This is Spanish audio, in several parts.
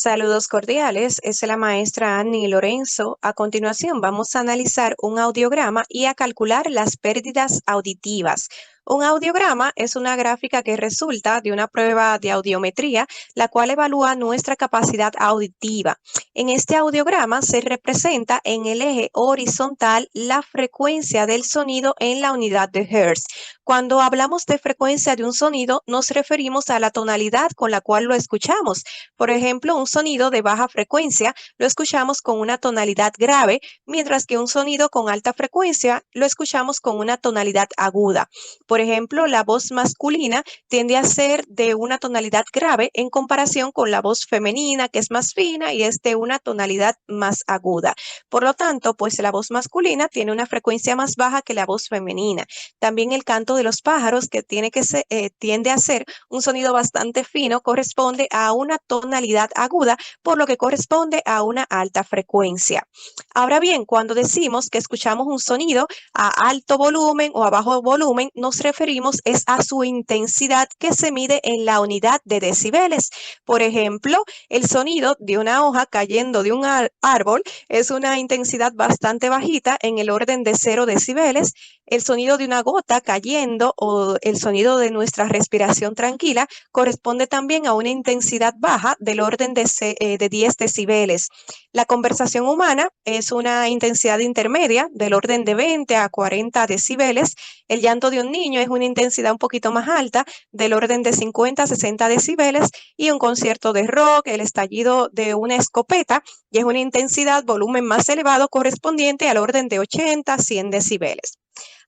Saludos cordiales, es la maestra Annie Lorenzo. A continuación vamos a analizar un audiograma y a calcular las pérdidas auditivas. Un audiograma es una gráfica que resulta de una prueba de audiometría, la cual evalúa nuestra capacidad auditiva. En este audiograma se representa en el eje horizontal la frecuencia del sonido en la unidad de Hertz. Cuando hablamos de frecuencia de un sonido, nos referimos a la tonalidad con la cual lo escuchamos. Por ejemplo, un sonido de baja frecuencia lo escuchamos con una tonalidad grave, mientras que un sonido con alta frecuencia lo escuchamos con una tonalidad aguda. Por ejemplo, la voz masculina tiende a ser de una tonalidad grave en comparación con la voz femenina, que es más fina y es de una tonalidad más aguda. Por lo tanto, pues la voz masculina tiene una frecuencia más baja que la voz femenina. También el canto de los pájaros, que tiende a ser un sonido bastante fino, corresponde a una tonalidad aguda, por lo que corresponde a una alta frecuencia. Ahora bien, cuando decimos que escuchamos un sonido a alto volumen o a bajo volumen, nos referimos es a su intensidad, que se mide en la unidad de decibeles. Por ejemplo, el sonido de una hoja cayendo de un árbol es una intensidad bastante bajita, en el orden de 0 decibeles. El sonido de una gota cayendo o el sonido de nuestra respiración tranquila corresponde también a una intensidad baja del orden de 10 decibeles. La conversación humana es una intensidad intermedia del orden de 20 a 40 decibeles. El llanto de un niño es una intensidad un poquito más alta del orden de 50 a 60 decibeles. Y un concierto de rock, el estallido de una escopeta, y es una intensidad, volumen más elevado, correspondiente al orden de 80 a 100 decibeles.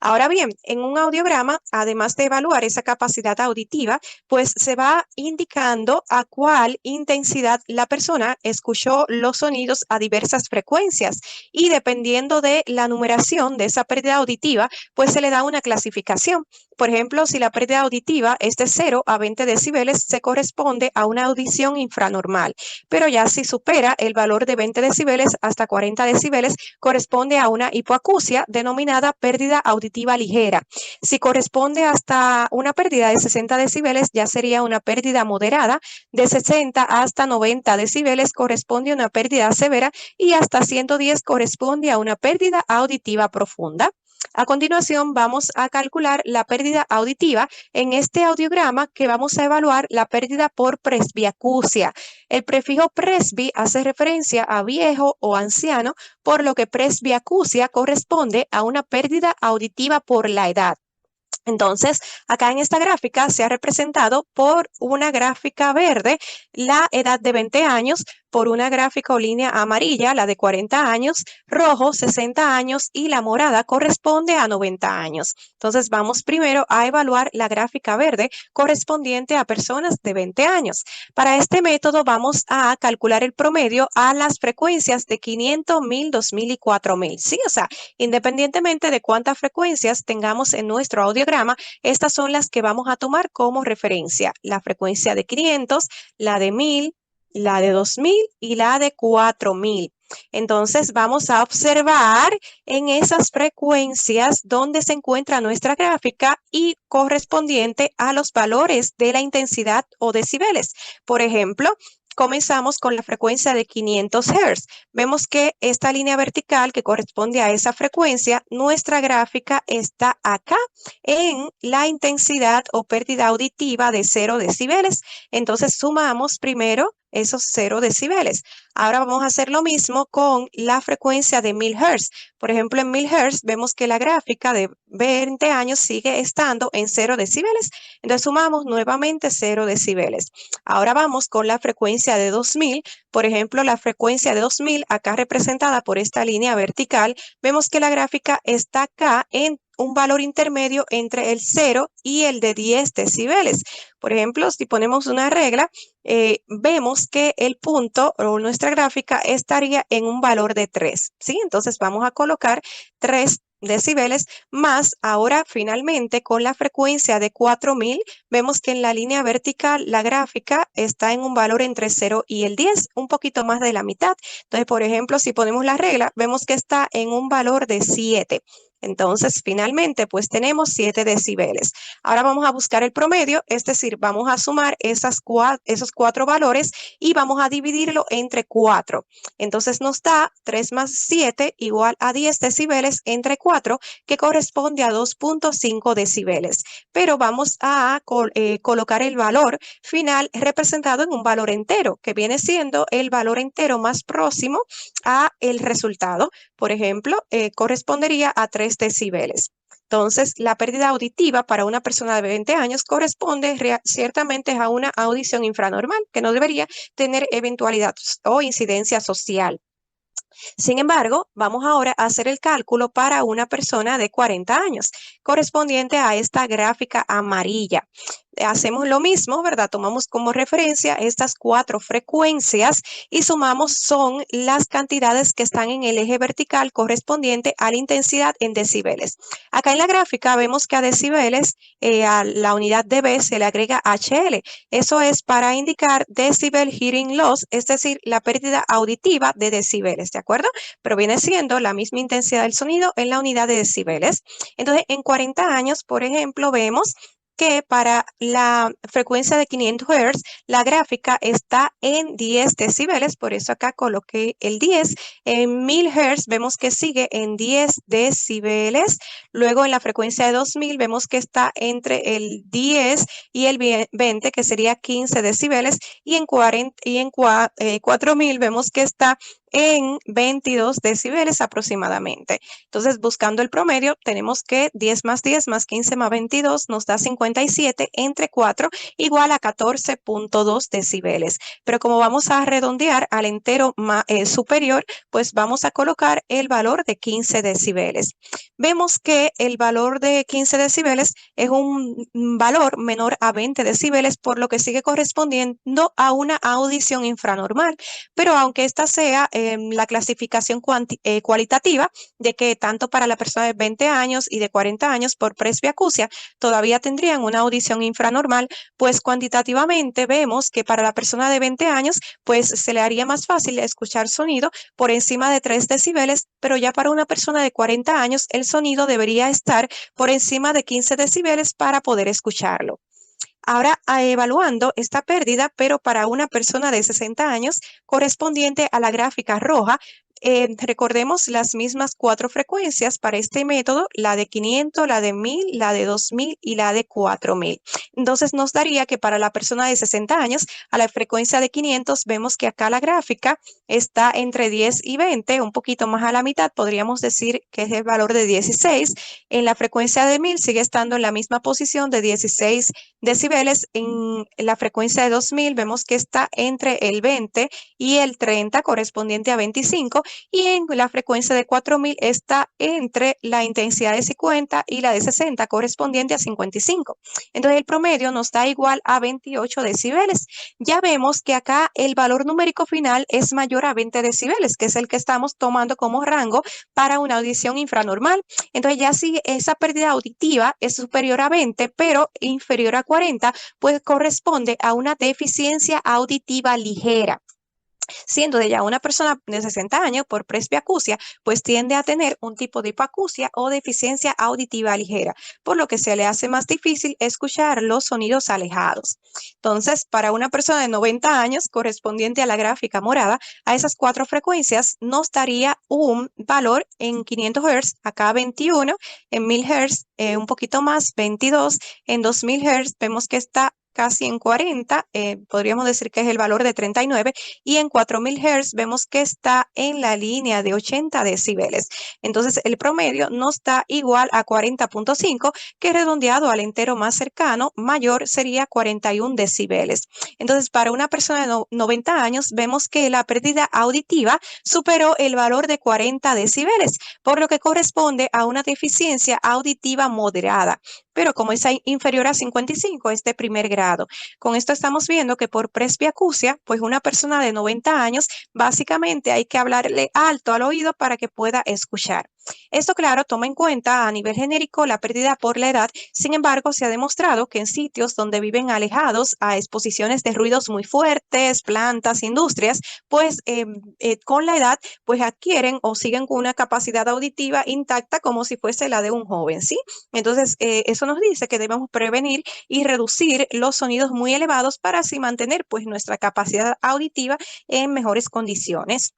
Ahora bien, en un audiograma, además de evaluar esa capacidad auditiva, pues se va indicando a cuál intensidad la persona escuchó los sonidos a diversas frecuencias, y dependiendo de la numeración de esa pérdida auditiva, pues se le da una clasificación. Por ejemplo, si la pérdida auditiva es de 0 a 20 decibeles, se corresponde a una audición infranormal. Pero ya si supera el valor de 20 decibeles hasta 40 decibeles, corresponde a una hipoacusia, denominada pérdida auditiva ligera. Si corresponde hasta una pérdida de 60 decibeles, ya sería una pérdida moderada. De 60 hasta 90 decibeles corresponde a una pérdida severa, y hasta 110 corresponde a una pérdida auditiva profunda. A continuación vamos a calcular la pérdida auditiva en este audiograma, que vamos a evaluar la pérdida por presbiacusia. El prefijo presbi hace referencia a viejo o anciano, por lo que presbiacusia corresponde a una pérdida auditiva por la edad. Entonces, acá en esta gráfica se ha representado por una gráfica verde la edad de 20 años, por una gráfica o línea amarilla la de 40 años, rojo 60 años y la morada corresponde a 90 años. Entonces, vamos primero a evaluar la gráfica verde correspondiente a personas de 20 años. Para este método vamos a calcular el promedio a las frecuencias de 500, 1000, 2000 y 4000. Sí, o sea, independientemente de cuántas frecuencias tengamos en nuestro audiograma, estas son las que vamos a tomar como referencia: la frecuencia de 500, la de 1000, la de 2000 y la de 4000. Entonces vamos a observar en esas frecuencias donde se encuentra nuestra gráfica y correspondiente a los valores de la intensidad o decibeles. Por ejemplo, comenzamos con la frecuencia de 500 Hz. Vemos que esta línea vertical que corresponde a esa frecuencia, nuestra gráfica está acá en la intensidad o pérdida auditiva de 0 decibeles. Entonces sumamos primero esos 0 decibeles. Ahora vamos a hacer lo mismo con la frecuencia de 1000 Hz. Por ejemplo, en 1000 Hz vemos que la gráfica de 20 años sigue estando en 0 decibeles. Entonces sumamos nuevamente 0 decibeles. Ahora vamos con la frecuencia de 2000. Por ejemplo, la frecuencia de 2000, acá representada por esta línea vertical, vemos que la gráfica está acá en un valor intermedio entre el 0 y el de 10 decibeles. Por ejemplo, si ponemos una regla, vemos que el punto o nuestra gráfica estaría en un valor de 3, ¿sí? Entonces vamos a colocar 3 decibeles más. Ahora finalmente con la frecuencia de 4000, vemos que en la línea vertical la gráfica está en un valor entre 0 y el 10, un poquito más de la mitad. Entonces, por ejemplo, si ponemos la regla, vemos que está en un valor de 7. Entonces, finalmente, pues tenemos 7 decibeles. Ahora vamos a buscar el promedio, es decir, vamos a sumar esos cuatro valores y vamos a dividirlo entre 4. Entonces nos da 3 más 7 igual a 10 decibeles entre 4, que corresponde a 2.5 decibeles. Pero vamos a colocar el valor final representado en un valor entero, que viene siendo el valor entero más próximo a el resultado. Por ejemplo, correspondería a 3 decibeles. Entonces, la pérdida auditiva para una persona de 20 años corresponde ciertamente a una audición infranormal, que no debería tener eventualidad o incidencia social. Sin embargo, vamos ahora a hacer el cálculo para una persona de 40 años, correspondiente a esta gráfica amarilla. Hacemos lo mismo, ¿verdad? Tomamos como referencia estas 4 frecuencias y sumamos son las cantidades que están en el eje vertical correspondiente a la intensidad en decibeles. Acá en la gráfica vemos que a decibeles, a la unidad dB se le agrega HL. Eso es para indicar decibel hearing loss, es decir, la pérdida auditiva de decibeles, ¿de acuerdo? Pero viene siendo la misma intensidad del sonido en la unidad de decibeles. Entonces, en 40 años, por ejemplo, vemos que para la frecuencia de 500 Hz, la gráfica está en 10 decibeles, por eso acá coloqué el 10. En 1000 Hz vemos que sigue en 10 decibeles. Luego en la frecuencia de 2000 vemos que está entre el 10 y el 20, que sería 15 decibeles. Y en 4000 vemos que está en 22 decibeles aproximadamente. Entonces, buscando el promedio, tenemos que 10 más 10 más 15 más 22 nos da 57 entre 4 igual a 14.2 decibeles. Pero como vamos a redondear al entero superior, pues vamos a colocar el valor de 15 decibeles. Vemos que el valor de 15 decibeles es un valor menor a 20 decibeles, por lo que sigue correspondiendo a una audición infranormal. Pero aunque esta sea la clasificación cualitativa de que tanto para la persona de 20 años y de 40 años por presbiacusia todavía tendrían una audición infranormal, pues cuantitativamente vemos que para la persona de 20 años pues se le haría más fácil escuchar sonido por encima de 3 decibeles, pero ya para una persona de 40 años el sonido debería estar por encima de 15 decibeles para poder escucharlo. Ahora evaluando esta pérdida, pero para una persona de 60 años correspondiente a la gráfica roja, recordemos las mismas 4 frecuencias para este método, la de 500, la de 1000, la de 2000 y la de 4000. Entonces nos daría que para la persona de 60 años, a la frecuencia de 500, vemos que acá la gráfica está entre 10 y 20, un poquito más a la mitad, podríamos decir que es el valor de 16. En la frecuencia de 1000 sigue estando en la misma posición de 16 decibeles. En la frecuencia de 2000 vemos que está entre el 20 y el 30, correspondiente a 25, y en la frecuencia de 4000 está entre la intensidad de 50 y la de 60, correspondiente a 55. Entonces el promedio nos da igual a 28 decibeles. Ya vemos que acá el valor numérico final es mayor a 20 decibeles, que es el que estamos tomando como rango para una audición infranormal. Entonces ya si esa pérdida auditiva es superior a 20, pero inferior a 40, pues corresponde a una deficiencia auditiva ligera. Siendo de ya una persona de 60 años por presbiacusia, pues tiende a tener un tipo de hipoacusia o deficiencia auditiva ligera, por lo que se le hace más difícil escuchar los sonidos alejados. Entonces, para una persona de 90 años, correspondiente a la gráfica morada, a esas 4 frecuencias nos daría un valor en 500 Hz, acá 21, en 1000 Hz un poquito más, 22, en 2000 Hz vemos que está casi en 40, podríamos decir que es el valor de 39, y en 4000 Hz vemos que está en la línea de 80 decibeles. Entonces el promedio nos da igual a 40.5, que redondeado al entero más cercano, mayor sería 41 decibeles. Entonces para una persona de 90 años vemos que la pérdida auditiva superó el valor de 40 decibeles, por lo que corresponde a una deficiencia auditiva moderada. Pero como es inferior a 55, es de primer grado. Con esto estamos viendo que por presbiacusia, pues una persona de 90 años, básicamente hay que hablarle alto al oído para que pueda escuchar. Esto, claro, toma en cuenta a nivel genérico la pérdida por la edad. Sin embargo, se ha demostrado que en sitios donde viven alejados a exposiciones de ruidos muy fuertes, plantas, industrias, pues con la edad, pues adquieren o siguen con una capacidad auditiva intacta como si fuese la de un joven, ¿sí? Entonces, eso nos dice que debemos prevenir y reducir los sonidos muy elevados para así mantener pues nuestra capacidad auditiva en mejores condiciones.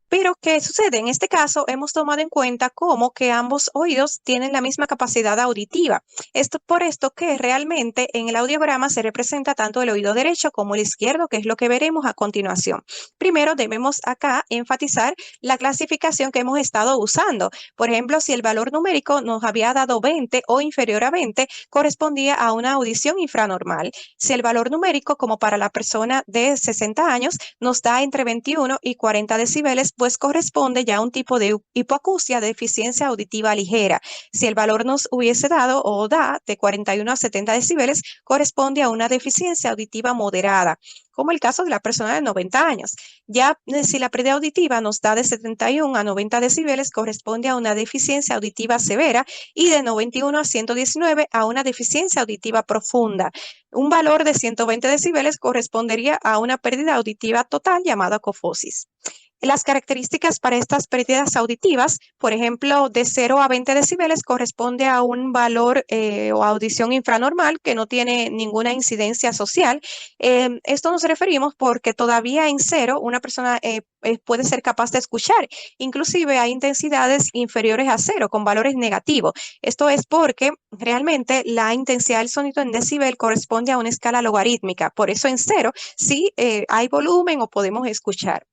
Pero, ¿qué sucede? En este caso, hemos tomado en cuenta cómo que ambos oídos tienen la misma capacidad auditiva. Esto por esto que realmente en el audiograma se representa tanto el oído derecho como el izquierdo, que es lo que veremos a continuación. Primero, debemos acá enfatizar la clasificación que hemos estado usando. Por ejemplo, si el valor numérico nos había dado 20 o inferior a 20, correspondía a una audición infranormal. Si el valor numérico, como para la persona de 60 años, nos da entre 21 y 40 decibeles, pues corresponde ya a un tipo de hipoacusia, de deficiencia auditiva ligera. Si el valor nos hubiese dado o da de 41 a 70 decibeles, corresponde a una deficiencia auditiva moderada, como el caso de la persona de 90 años. Ya si la pérdida auditiva nos da de 71 a 90 decibeles, corresponde a una deficiencia auditiva severa, y de 91 a 119 a una deficiencia auditiva profunda. Un valor de 120 decibeles correspondería a una pérdida auditiva total llamada cofosis. Las características para estas pérdidas auditivas, por ejemplo, de 0 a 20 decibeles corresponde a un valor o audición infranormal que no tiene ninguna incidencia social. Esto nos referimos porque todavía en 0 una persona puede ser capaz de escuchar. Inclusive hay intensidades inferiores a 0 con valores negativos. Esto es porque realmente la intensidad del sonido en decibel corresponde a una escala logarítmica. Por eso en 0 sí hay volumen o podemos escuchar.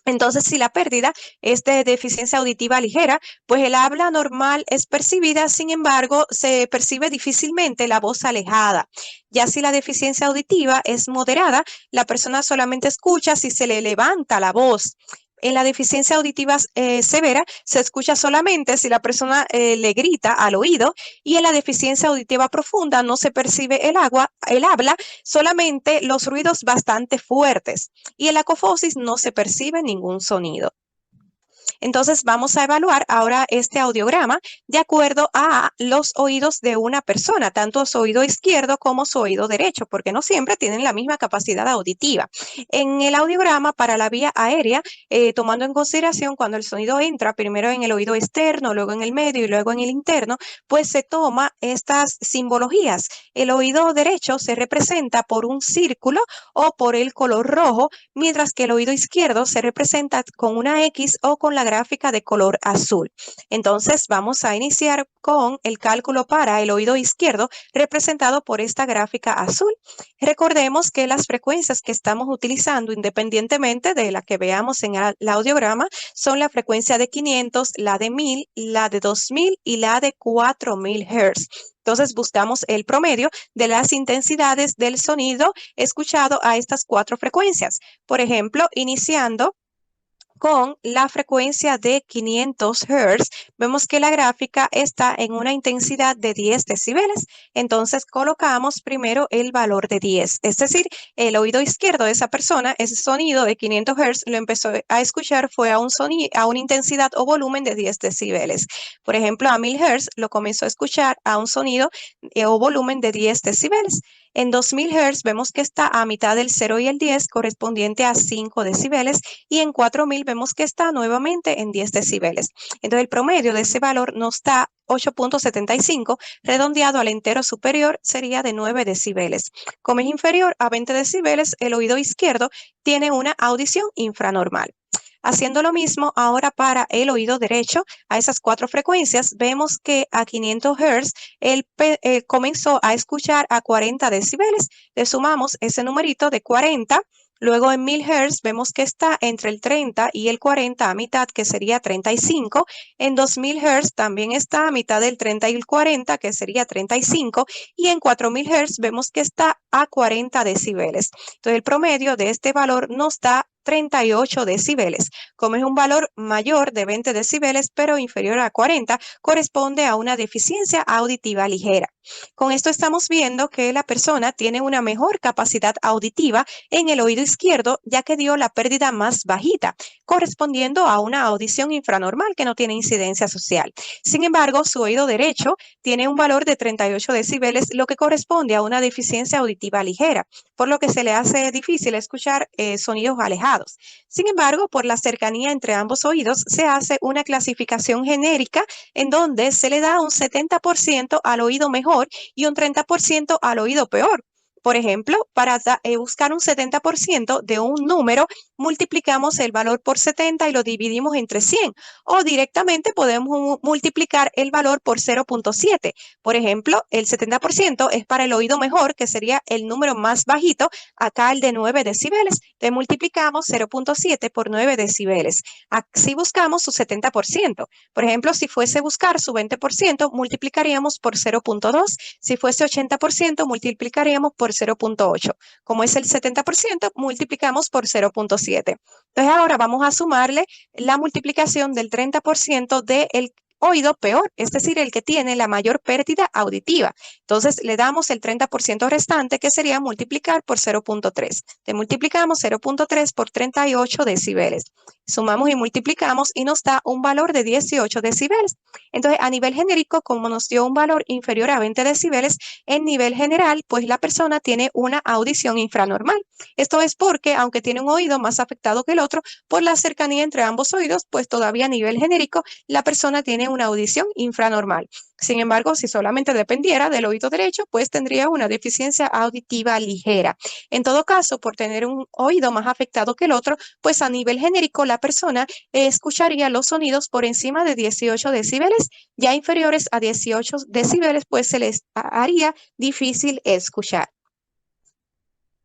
Entonces, si la pérdida es de deficiencia auditiva ligera, pues el habla normal es percibida, sin embargo, se percibe difícilmente la voz alejada. Ya si la deficiencia auditiva es moderada, la persona solamente escucha si se le levanta la voz. En la deficiencia auditiva severa se escucha solamente si la persona le grita al oído, y en la deficiencia auditiva profunda no se percibe el habla, solamente los ruidos bastante fuertes, y en la cofosis no se percibe ningún sonido. Entonces vamos a evaluar ahora este audiograma de acuerdo a los oídos de una persona, tanto su oído izquierdo como su oído derecho, porque no siempre tienen la misma capacidad auditiva. En el audiograma para la vía aérea, tomando en consideración cuando el sonido entra primero en el oído externo, luego en el medio y luego en el interno, pues se toma estas simbologías. El oído derecho se representa por un círculo o por el color rojo, mientras que el oído izquierdo se representa con una X o con la gráfica de color azul. Entonces vamos a iniciar con el cálculo para el oído izquierdo, representado por esta gráfica azul. Recordemos que las frecuencias que estamos utilizando, independientemente de la que veamos en el audiograma, son la frecuencia de 500, la de 1000, la de 2000 y la de 4000 Hz. Entonces buscamos el promedio de las intensidades del sonido escuchado a estas 4 frecuencias. Por ejemplo, iniciando con la frecuencia de 500 Hz, vemos que la gráfica está en una intensidad de 10 decibeles. Entonces colocamos primero el valor de 10, es decir, el oído izquierdo de esa persona, ese sonido de 500 Hz lo empezó a escuchar fue a una intensidad o volumen de 10 decibeles. Por ejemplo, a 1000 Hz lo comenzó a escuchar a un sonido o volumen de 10 decibeles. En 2000 Hz vemos que está a mitad del 0 y el 10, correspondiente a 5 decibeles, y en 4000 vemos que está nuevamente en 10 decibeles. Entonces el promedio de ese valor nos da 8.75, redondeado al entero superior sería de 9 decibeles. Como es inferior a 20 decibeles, el oído izquierdo tiene una audición infranormal. Haciendo lo mismo ahora para el oído derecho, a esas 4 frecuencias, vemos que a 500 Hz él comenzó a escuchar a 40 decibeles. Le sumamos ese numerito de 40. Luego en 1000 Hz vemos que está entre el 30 y el 40 a mitad, que sería 35. En 2000 Hz también está a mitad del 30 y el 40, que sería 35. Y en 4000 Hz vemos que está a 40 decibeles. Entonces el promedio de este valor nos da 38 decibeles. Como es un valor mayor de 20 decibeles, pero inferior a 40, corresponde a una deficiencia auditiva ligera. Con esto estamos viendo que la persona tiene una mejor capacidad auditiva en el oído izquierdo, ya que dio la pérdida más bajita, correspondiendo a una audición infranormal que no tiene incidencia social. Sin embargo, su oído derecho tiene un valor de 38 decibeles, lo que corresponde a una deficiencia auditiva ligera, por lo que se le hace difícil escuchar sonidos alejados. Sin embargo, por la cercanía entre ambos oídos, se hace una clasificación genérica en donde se le da un 70% al oído mejor y un 30% al oído peor. Por ejemplo, para buscar un 70% de un número, multiplicamos el valor por 70 y lo dividimos entre 100. O directamente podemos multiplicar el valor por 0.7. Por ejemplo, el 70% es para el oído mejor, que sería el número más bajito, acá el de 9 decibeles. Entonces multiplicamos 0.7 por 9 decibeles. Así buscamos su 70%. Por ejemplo, si fuese buscar su 20%, multiplicaríamos por 0.2. Si fuese 80%, multiplicaríamos por 0.8. Como es el 70%, multiplicamos por 0.7. Entonces ahora vamos a sumarle la multiplicación del 30% del oído peor, es decir, el que tiene la mayor pérdida auditiva. Entonces le damos el 30% restante, que sería multiplicar por 0.3. Le multiplicamos 0.3 por 38 decibeles. Sumamos y multiplicamos y nos da un valor de 18 decibeles. Entonces, a nivel genérico, como nos dio un valor inferior a 20 decibeles, en nivel general, pues la persona tiene una audición infranormal. Esto es porque, aunque tiene un oído más afectado que el otro, por la cercanía entre ambos oídos, pues todavía a nivel genérico, la persona tiene una audición infranormal. Sin embargo, si solamente dependiera del oído derecho, pues tendría una deficiencia auditiva ligera. En todo caso, por tener un oído más afectado que el otro, pues a nivel genérico la persona escucharía los sonidos por encima de 18 decibeles, ya inferiores a 18 decibeles, pues se les haría difícil escuchar.